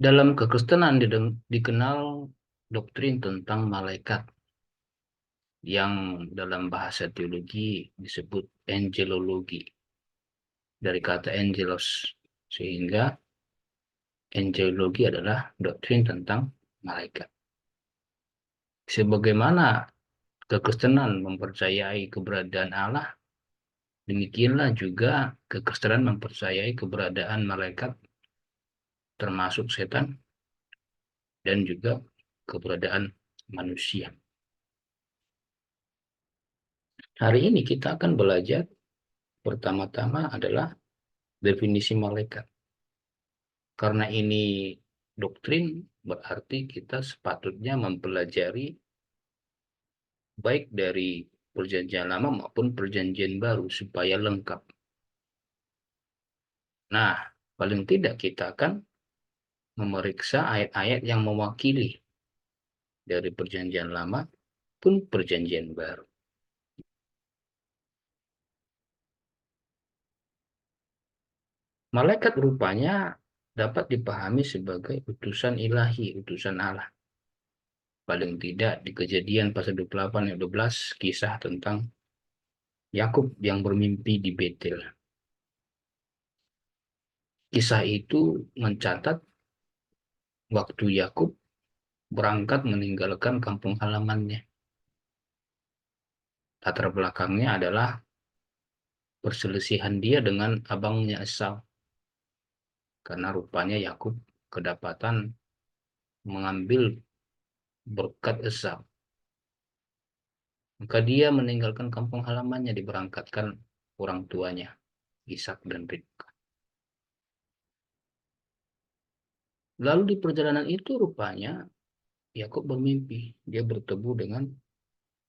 Dalam kekristenan dikenal doktrin tentang malaikat yang dalam bahasa teologi disebut angelologi dari kata angelos, sehingga angelologi adalah doktrin tentang malaikat. Sebagaimana kekristenan mempercayai keberadaan Allah, demikianlah juga kekristenan mempercayai keberadaan malaikat termasuk setan dan juga keberadaan manusia. Hari ini kita akan belajar pertama-tama adalah definisi malaikat. Karena ini doktrin, berarti kita sepatutnya mempelajari baik dari perjanjian lama maupun perjanjian baru supaya lengkap. Nah, paling tidak kita akan memeriksa ayat-ayat yang mewakili dari perjanjian lama pun perjanjian baru. Malaikat rupanya dapat dipahami sebagai utusan ilahi, utusan Allah. Paling tidak di Kejadian pasal 28 ayat 12 kisah tentang Yakub yang bermimpi di Betel. Kisah itu mencatat waktu Yakub berangkat meninggalkan kampung halamannya. Latar belakangnya adalah perselisihan dia dengan abangnya Esau. Karena rupanya Yakub kedapatan mengambil berkat Esau. Maka dia meninggalkan kampung halamannya, diberangkatkan orang tuanya, Ishak dan Ribka. Lalu di perjalanan itu rupanya Yakub bermimpi. Dia bertemu dengan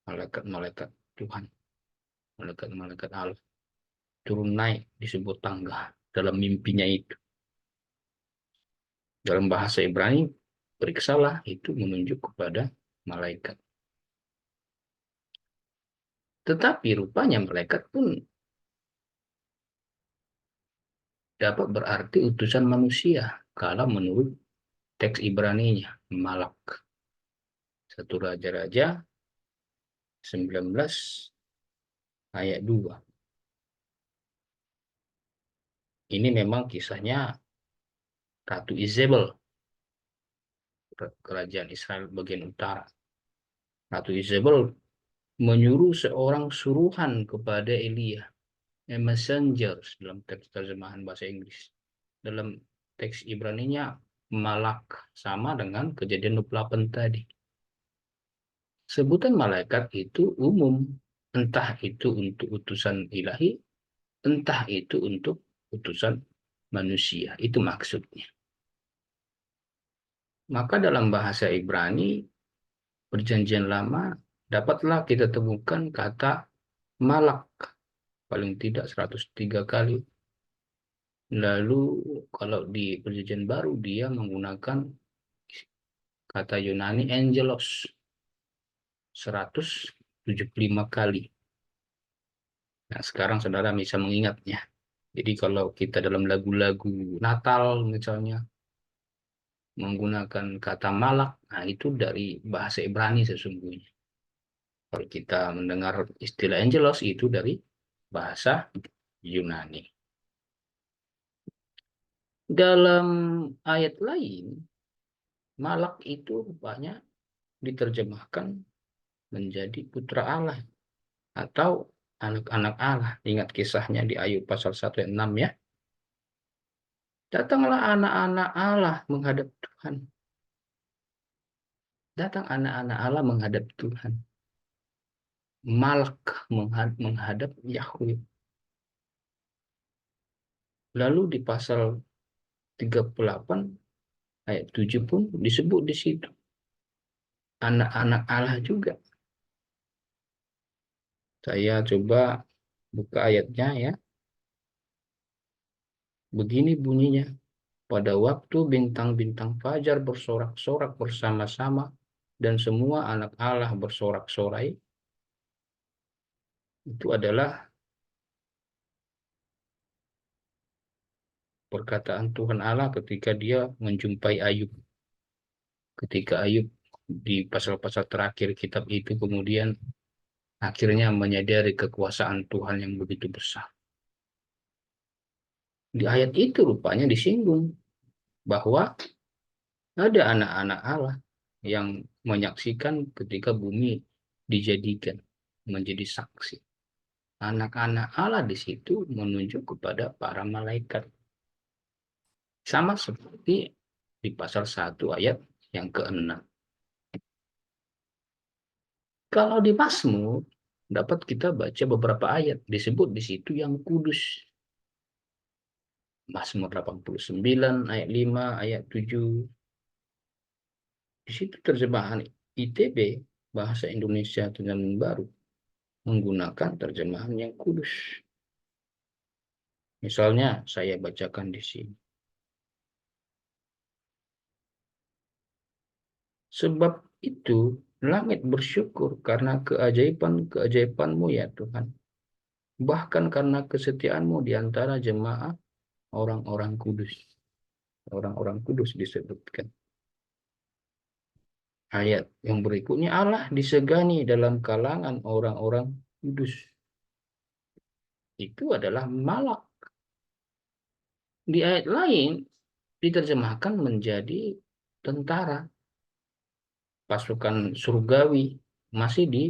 malaikat-malaikat Tuhan, malaikat-malaikat Allah. Turun naik di sebuah tangga dalam mimpinya itu. Dalam bahasa Ibrani, periksalah itu menunjuk kepada malaikat. Tetapi rupanya malaikat pun dapat berarti utusan manusia kalau menurut teks Ibraninya, malak. 1 Raja-Raja 19 ayat 2. Ini memang kisahnya Ratu Izebel, kerajaan Israel bagian utara. Ratu Izebel menyuruh seorang suruhan kepada Elia, a messenger dalam teks terjemahan bahasa Inggris. Dalam teks Ibraninya malak, sama dengan Kejadian 28 tadi. Sebutan malaikat itu umum, entah itu untuk utusan ilahi, entah itu untuk utusan manusia. Itu maksudnya. Maka dalam bahasa Ibrani, perjanjian lama, dapatlah kita temukan kata malak, paling tidak 103 kali. Lalu kalau di perjanjian baru, dia menggunakan kata Yunani angelos, 175 kali. Nah, sekarang saudara bisa mengingatnya. Jadi kalau kita dalam lagu-lagu Natal misalnya menggunakan kata malak, nah itu dari bahasa Ibrani sesungguhnya. Kalau kita mendengar istilah angelos itu dari bahasa Yunani. Dalam ayat lain, malak itu rupanya diterjemahkan menjadi putra Allah atau anak-anak Allah. Ingat kisahnya di Ayub pasal 1 ayat 6 ya. Datanglah anak-anak Allah menghadap Tuhan. Datang anak-anak Allah menghadap Tuhan. Malak menghadap Yahweh. Lalu di pasal 38 ayat 7 pun disebut di situ. Anak-anak Allah juga. Saya coba buka ayatnya ya. Begini bunyinya. Pada waktu bintang-bintang fajar bersorak-sorak bersama-sama dan semua anak Allah bersorak-sorai, itu adalah perkataan Tuhan Allah ketika dia menjumpai Ayub. Ketika Ayub di pasal-pasal terakhir kitab itu kemudian akhirnya menyadari kekuasaan Tuhan yang begitu besar. Di ayat itu rupanya disinggung bahwa ada anak-anak Allah yang menyaksikan ketika bumi dijadikan menjadi saksi. Anak-anak Allah di situ menunjuk kepada para malaikat. Sama seperti di pasal 1 ayat yang ke-6. Kalau di Mazmur, dapat kita baca beberapa ayat. Disebut di situ yang kudus. Mazmur 89, ayat 5, ayat 7. Di situ terjemahan ITB, Bahasa Indonesia Terjemahan Baru, menggunakan terjemahan yang kudus. Misalnya, saya bacakan di sini. Sebab itu, langit bersyukur karena keajaiban-keajaiban-Mu ya Tuhan. Bahkan karena kesetiaan-Mu di antara jemaah orang-orang kudus. Orang-orang kudus disebutkan. Ayat yang berikutnya, Allah disegani dalam kalangan orang-orang kudus. Itu adalah malak. Di ayat lain diterjemahkan menjadi tentara, pasukan surgawi, masih di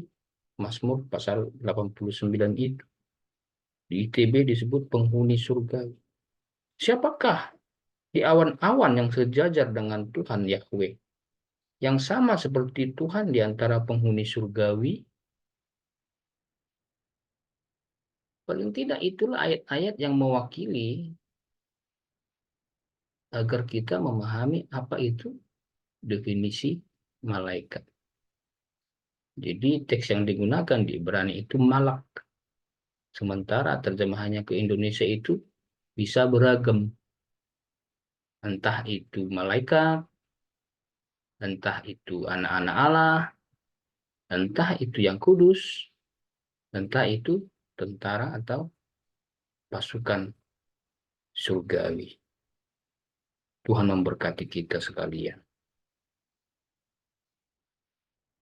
Mazmur pasal 89 itu. Di ITB disebut penghuni surgawi. Siapakah di awan-awan yang sejajar dengan Tuhan Yahweh, yang sama seperti Tuhan di antara penghuni surgawi? Paling tidak itulah ayat-ayat yang mewakili agar kita memahami apa itu definisi malaikat. Jadi teks yang digunakan di Ibrani itu malak. Sementara terjemahannya ke Indonesia itu bisa beragam. Entah itu malaikat, entah itu anak-anak Allah, entah itu yang kudus, entah itu tentara atau pasukan surgawi. Tuhan memberkati kita sekalian.